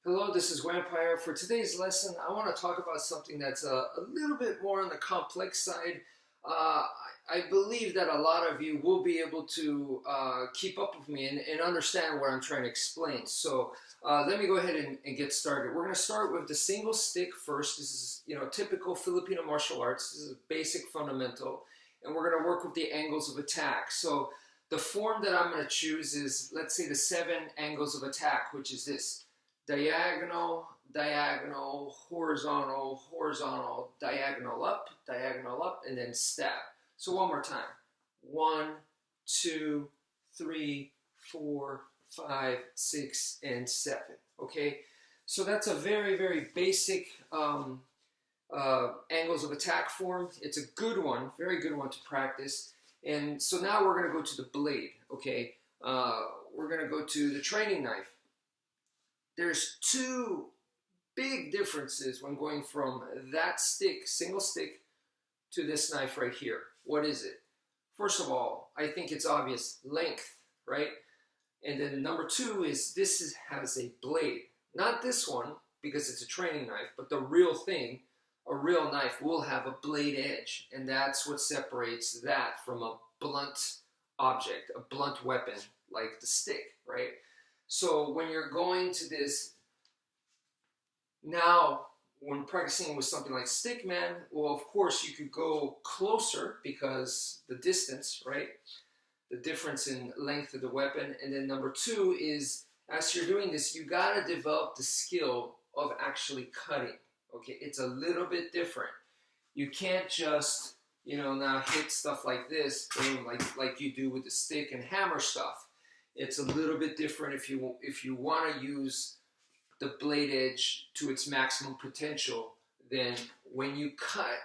Hello, this is wmpyr. For today's lesson, I want to talk about something that's a little bit more on the complex side. I believe that a lot of you will be able to keep up with me and understand what I'm trying to explain. So let me go ahead and get started. We're going to start with the single stick first. This is, typical Filipino martial arts. This is a basic fundamental. And we're going to work with the angles of attack. So the form that I'm going to choose is, let's say, the 7 angles of attack, which is this. Diagonal, diagonal, horizontal, horizontal, diagonal up, and then stab. So one more time. 1, 2, 3, 4, 5, 6, and 7. Okay? So that's a very, very basic angles of attack form. It's a good one, very good one to practice. And so now we're going to go to the blade. Okay? We're going to go to the training knife. There's 2 big differences when going from that stick, single stick, to this knife right here. What is it? First of all, I think it's obvious, length, right? And then number 2 is this has a blade. Not this one, because it's a training knife, but the real thing, a real knife will have a blade edge. And that's what separates that from a blunt object, a blunt weapon like the stick, right? So when you're going to this, now when practicing with something like stickman, well, of course you could go closer because the distance, right? The difference in length of the weapon. And then number 2 is, as you're doing this, you got to develop the skill of actually cutting. Okay, it's a little bit different. You can't just, now hit stuff like this, boom, like you do with the stick and hammer stuff. It's a little bit different if you want to use the blade edge to its maximum potential. Then when you cut,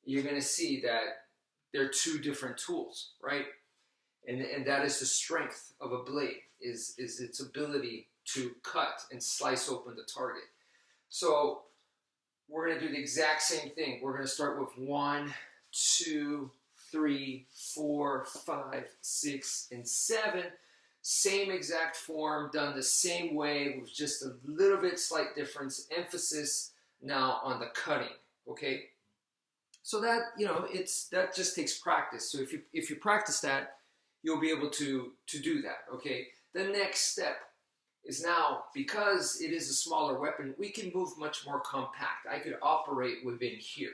you're going to see that they're 2 different tools, right? And that is the strength of a blade, is its ability to cut and slice open the target. So we're going to do the exact same thing. We're going to start with 1, 2, 3, 4, 5, 6, and 7. Same exact form, done the same way with just a little bit slight difference. Emphasis now on the cutting, okay? So that, that just takes practice. So if you practice that, you'll be able to do that, okay? The next step is now, because it is a smaller weapon, we can move much more compact. I could operate within here.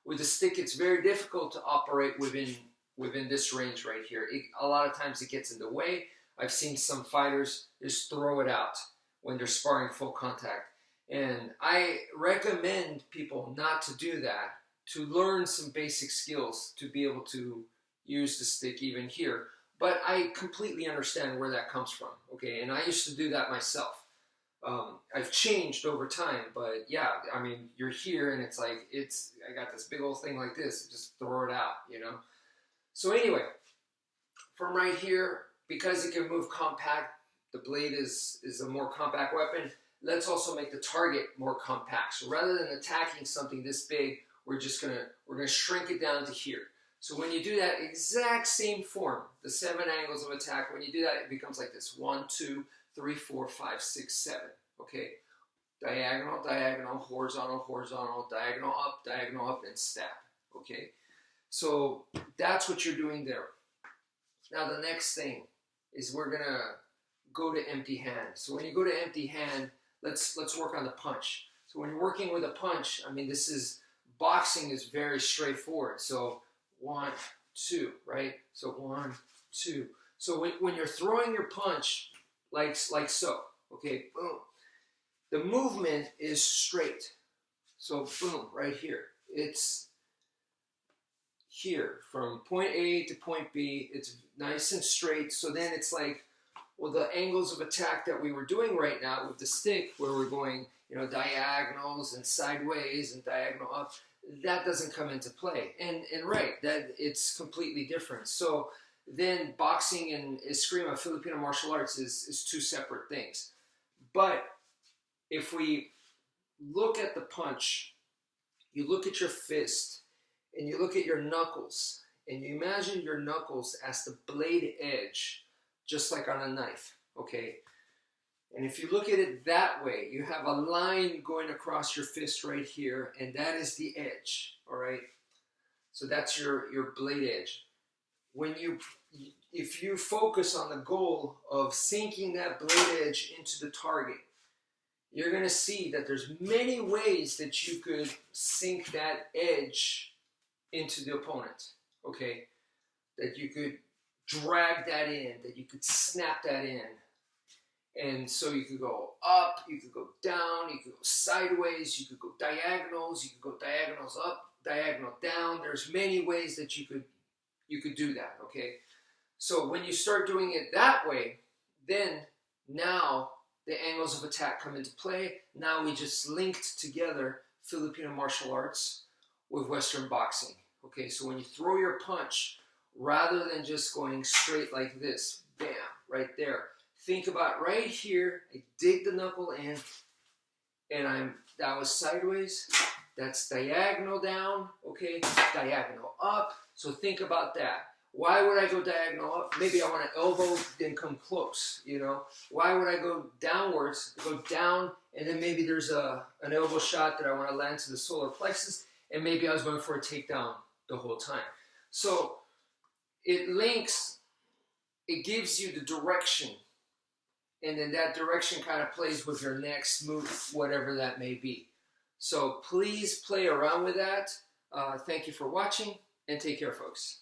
With a stick, it's very difficult to operate within this range right here. A lot of times it gets in the way. I've seen some fighters just throw it out when they're sparring full contact. And I recommend people not to do that, to learn some basic skills to be able to use the stick even here. But I completely understand where that comes from, okay? And I used to do that myself. I've changed over time, but yeah, I mean, you're here and it's like, I got this big old thing like this, just throw it out, So anyway, from right here, because it can move compact, the blade is a more compact weapon. Let's also make the target more compact. So rather than attacking something this big, we're gonna shrink it down to here. So when you do that exact same form, the 7 angles of attack, when you do that, it becomes like this: 1, 2, 3, 4, 5, 6, 7. Okay, diagonal, diagonal, horizontal, horizontal, diagonal up, and stab. Okay, so that's what you're doing there. Now the next thing is we're gonna go to empty hand. So when you go to empty hand, let's work on the punch. So when you're working with a punch, I mean, boxing is very straightforward. So 1, 2, right? So 1, 2. So when you're throwing your punch, like so, okay, boom. The movement is straight. So boom, right here. It's here from point A to point B. It's nice and straight. So then it's like, well, the angles of attack that we were doing right now with the stick, where we're going, diagonals and sideways and diagonal up, that doesn't come into play. And right, that it's completely different. So then boxing and eskrima, Filipino martial arts, is 2 separate things. But if we look at the punch, you look at your fist, and you look at your knuckles, and you imagine your knuckles as the blade edge, just like on a knife, okay? And if you look at it that way, you have a line going across your fist right here, and that is the edge, all right? So that's your blade edge. If you focus on the goal of sinking that blade edge into the target, you're going to see that there's many ways that you could sink that edge into the opponent, okay? That you could drag that in, that you could snap that in. And so you could go up, you could go down, you could go sideways, you could go diagonals, you could go diagonals up, diagonal down. There's many ways that you could do that, okay? So when you start doing it that way, then now the angles of attack come into play. Now we just linked together Filipino martial arts with Western boxing. Okay, so when you throw your punch, rather than just going straight like this, bam, right there, think about right here, I dig the knuckle in, and that was sideways, that's diagonal down, okay, diagonal up, so think about that. Why would I go diagonal up? Maybe I want to elbow, then come close, you know. Why would I go downwards, go down, and then maybe there's an elbow shot that I want to land to the solar plexus, and maybe I was going for a takedown the whole time. So it links, it gives you the direction, and then that direction kind of plays with your next move, whatever that may be. So please play around with that. Thank you for watching, and take care, folks.